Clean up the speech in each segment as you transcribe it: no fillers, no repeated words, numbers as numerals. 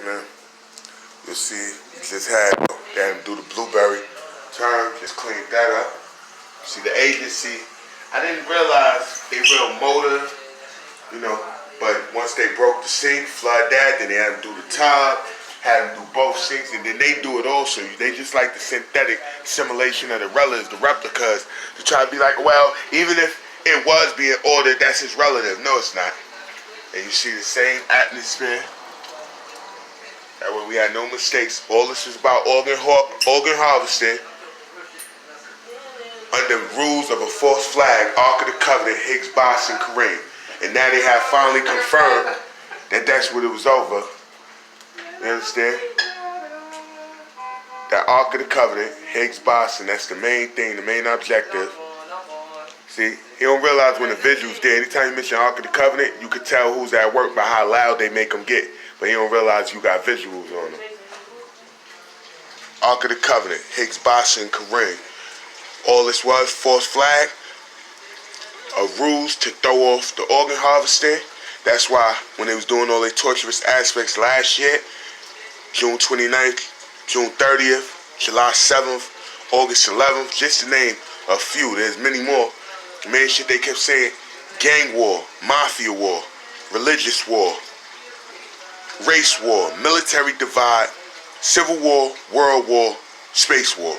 man. You'll see, we just had them do the blueberry term, just cleaned that up. See the agency, I didn't realize they real motor, but once they broke the sink, flood that, then they had them do the tub, had them do both sinks, and then they do it also. They just like the synthetic simulation of the replicas, to try to be like, well, even if it was being ordered, that's his relative. No, it's not. And you see the same atmosphere. That way we had no mistakes. All this is about organ harvesting under rules of a false flag, Ark of the Covenant, Higgs, Boss, and Kareem. And now they have finally confirmed that that's what it was over. You understand? That Ark of the Covenant, Higgs, Boss, and that's the main thing, the main objective. See, he don't realize when the visual's there. Anytime you mention Ark of the Covenant, you could tell who's at work by how loud they make them get. But he don't realize you got visuals on them. Ark of the Covenant, Higgs, Boss, and Kareem. All this was, false flag, a ruse to throw off the organ harvesting. That's why when they was doing all their torturous aspects last year, June 29th, June 30th, July 7th, August 11th, just to name a few, there's many more. The main shit they kept saying, gang war, mafia war, religious war, race war, military divide, civil war, world war, space war.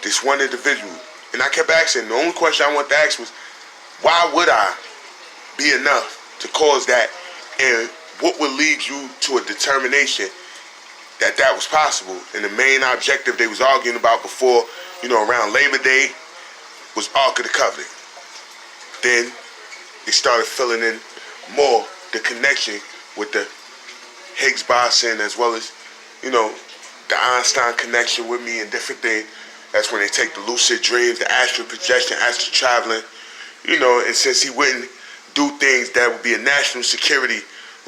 This one individual. And I kept asking, the only question I wanted to ask was, why would I be enough to cause that? And what would lead you to a determination that that was possible? And the main objective they was arguing about before, around Labor Day, was Ark of the Covenant. Then they started filling in more the connection with the Higgs boson, as well as, the Einstein connection with me and different things. That's when they take the lucid dreams, the astral projection, astral traveling, and since he wouldn't do things that would be a national security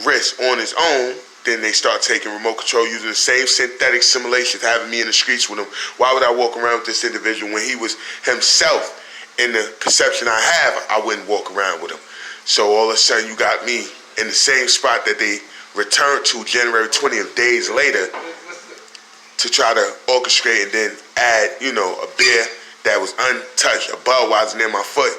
risk on his own, then they start taking remote control using the same synthetic simulations, having me in the streets with him. Why would I walk around with this individual when he was himself? In the perception I have, I wouldn't walk around with him. So all of a sudden you got me in the same spot that they returned to January 20th, days later, to try to orchestrate and then add, a beer that was untouched, a Budweiser near my foot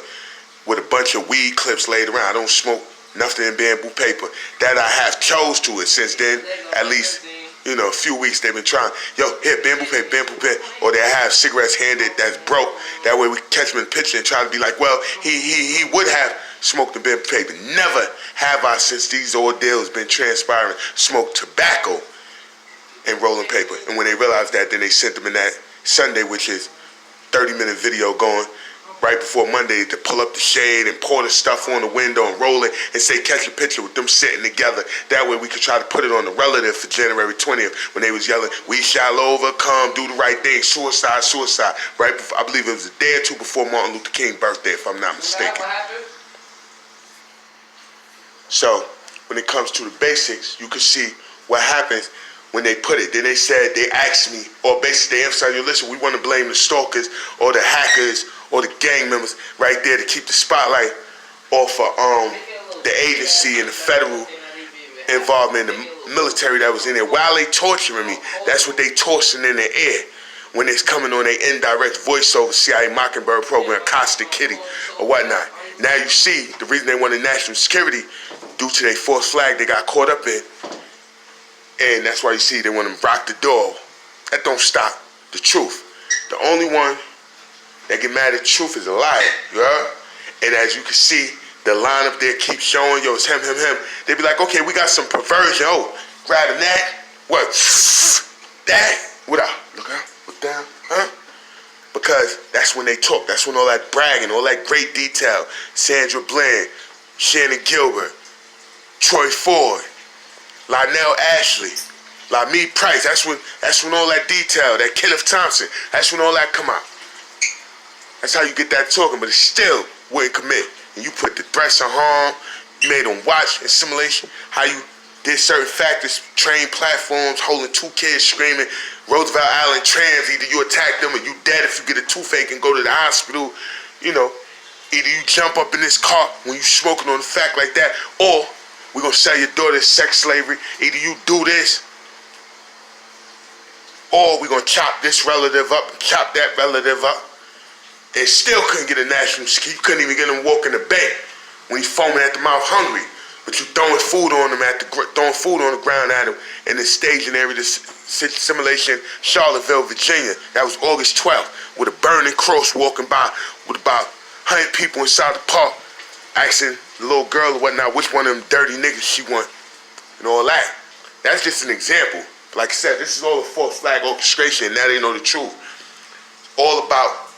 with a bunch of weed clips laid around. I don't smoke nothing in bamboo paper. That I have chose to it since then, at least, a few weeks they've been trying. Yo, here, bamboo paper, or they have cigarettes handed that's broke. That way we catch them in the picture and try to be like, well, he would have smoked the bamboo paper. Never have I, since these ordeals been transpiring, smoked tobacco and rolling paper. And when they realized that, then they sent them in that Sunday, which is 30-minute video going right before Monday, to pull up the shade and pour the stuff on the window and roll it and say, catch a picture with them sitting together. That way we could try to put it on the relative for January 20th when they was yelling, we shall overcome, do the right thing, suicide, suicide. Right before, I believe it was a day or two before Martin Luther King's birthday, if I'm not mistaken. So when it comes to the basics, you can see what happens when they put it. Then they said, they asked me, or basically they emphasized, listen, we want to blame the stalkers or the hackers or the gang members right there to keep the spotlight off of the agency and the federal involvement, the military that was in there. While they torturing me, that's what they tossing in their ear when it's coming on their indirect voiceover CIA Mockingbird program, Costa Kitty or whatnot. Now you see the reason they wanted national security due to their false flag they got caught up in. And that's why you see they want to rock the door. That don't stop the truth. The only one that get mad at the truth is a liar, you heard? And as you can see, the line up there keeps showing, yo, it's him. They be like, okay, we got some perversion. Oh, grabbing that. What? That? What up? Look out, look down, huh? Because that's when they talk. That's when all that bragging, all that great detail. Sandra Bland, Shannon Gilbert, Troy Ford, Lionel Ashley, LaMie Price. That's when all that detail, that Kenneth Thompson, that's when all that come out. That's how you get that talking, but it still wouldn't commit. And you put the threats of harm, you made them watch in simulation, how you did certain factors, train platforms, holding 2 kids screaming, Roosevelt Island trans, either you attack them or you dead if you get a toothache and go to the hospital, either you jump up in this car when you smoking on the fact like that, or we're going to sell your daughter sex slavery. Either you do this or we're gonna chop this relative up and chop that relative up. And still couldn't get a national security. You couldn't even get him walk in the bank when he's foaming at the mouth hungry. But you throwing food on him throwing food on the ground at him in the staging area, this simulation, Charlottesville, Virginia. That was August 12th, with a burning cross walking by with about 100 people inside the park, asking the little girl or whatnot which one of them dirty niggas she want and all that. That's just an example. Like I said, this is all a false flag orchestration, and now they know the truth. All about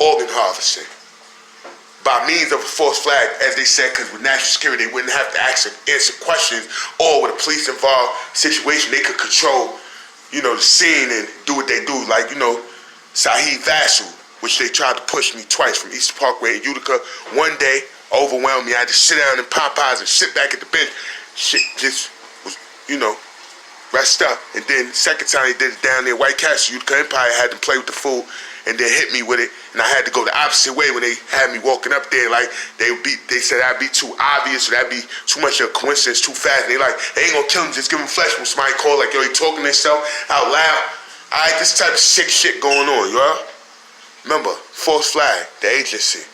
organ harvesting by means of a false flag, as they said, because with national security they wouldn't have to answer questions, or with a police involved situation they could control, the scene and do what they do. Like, Saheed Vassell, which they tried to push me twice from Eastern Parkway in Utica. One day overwhelmed me. I had to sit down in Popeyes and sit back at the bench. Shit just was, rest up. And then second time they did it down there, White Castle, Utica Empire, had to play with the food and then hit me with it, and I had to go the opposite way when they had me walking up there. Like, they said that'd be too obvious, or that'd be too much of a coincidence, too fast. And they ain't gonna kill him, just give him flesh. When somebody call, like, yo, he talking to himself out loud. All right, this type of sick shit going on, you know? Remember, false flag, the agency.